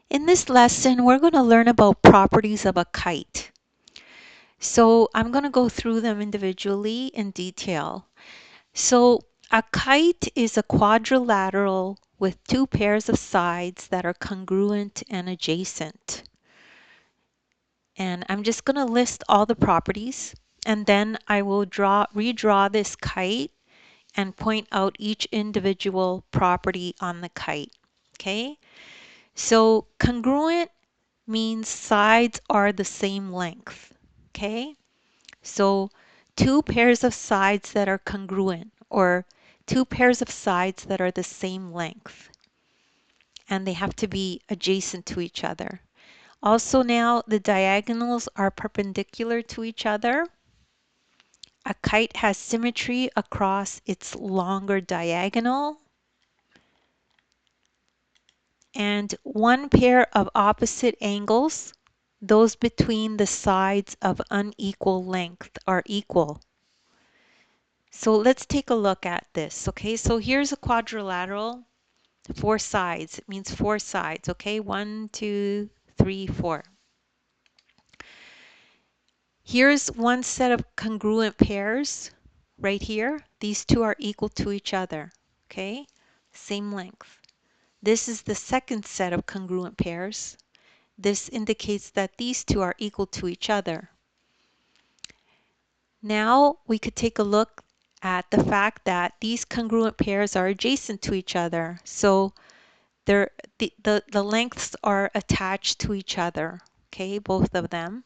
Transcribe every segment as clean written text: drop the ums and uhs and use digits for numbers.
In this lesson, we're going to learn about properties of a kite. So I'm going to go through them individually in detail. So a kite is a quadrilateral with two pairs of sides that are congruent and adjacent. And I'm just going to list all the properties, and then I will redraw this kite and point out each individual property on the kite. Okay? So congruent means sides are the same length. Okay? So two pairs of sides that are congruent, or two pairs of sides that are the same length, and they have to be adjacent to each other. Also now the diagonals are perpendicular to each other. A kite has symmetry across its longer diagonal. And one pair of opposite angles, those between the sides of unequal length, are equal. So let's take a look at this. Okay, so here's a quadrilateral, four sides. It means four sides. Okay, 1, 2, 3, 4. Here's one set of congruent pairs right here. These two are equal to each other. Okay, same length. This is the second set of congruent pairs. This indicates that these two are equal to each other. Now we could take a look at the fact that these congruent pairs are adjacent to each other. So the lengths are attached to each other, okay, both of them.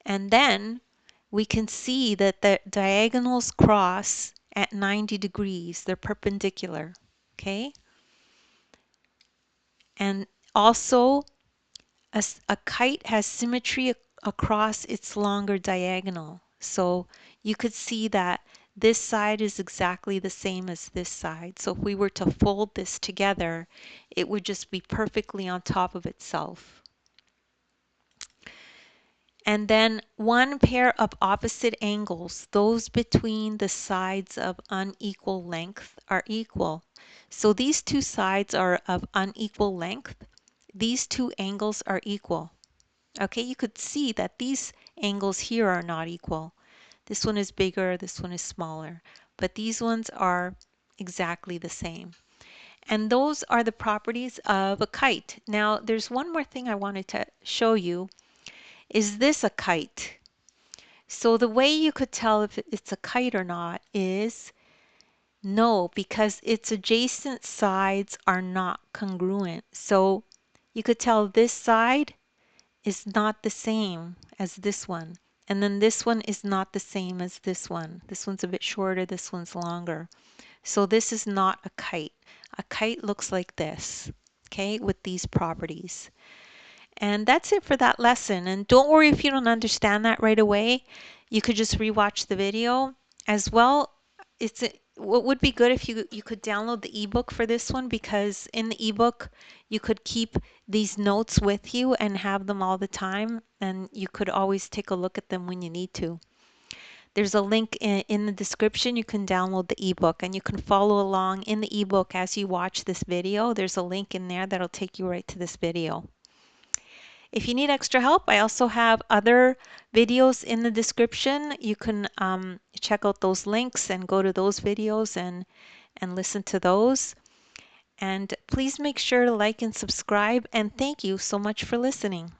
And then we can see that the diagonals cross at 90 degrees. They're perpendicular, okay? And also a kite has symmetry across its longer diagonal. So you could see that this side is exactly the same as this side. So if we were to fold this together, it would just be perfectly on top of itself. And then one pair of opposite angles, those between the sides of unequal length, are equal. So these two sides are of unequal length. These two angles are equal. Okay, you could see that these angles here are not equal. This one is bigger, this one is smaller, but these ones are exactly the same. And those are the properties of a kite. Now, there's one more thing I wanted to show you. Is this a kite? So the way you could tell if it's a kite or not is no, because its adjacent sides are not congruent. So you could tell this side is not the same as this one. And then this one is not the same as this one. This one's a bit shorter, this one's longer. So this is not a kite. A kite looks like this, okay, with these properties. And that's it for that lesson. And don't worry if you don't understand that right away. You could just rewatch the video as well. What would be good if you could download the ebook for this one, because in the ebook you could keep these notes with you and have them all the time, and you could always take a look at them when you need to. There's a link in the description. You can download the ebook and you can follow along in the ebook as you watch this video. There's a link in there that'll take you right to this video. If you need extra help, I also have other videos in the description. You can check out those links and go to those videos and listen to those. And please make sure to like and subscribe. And thank you so much for listening.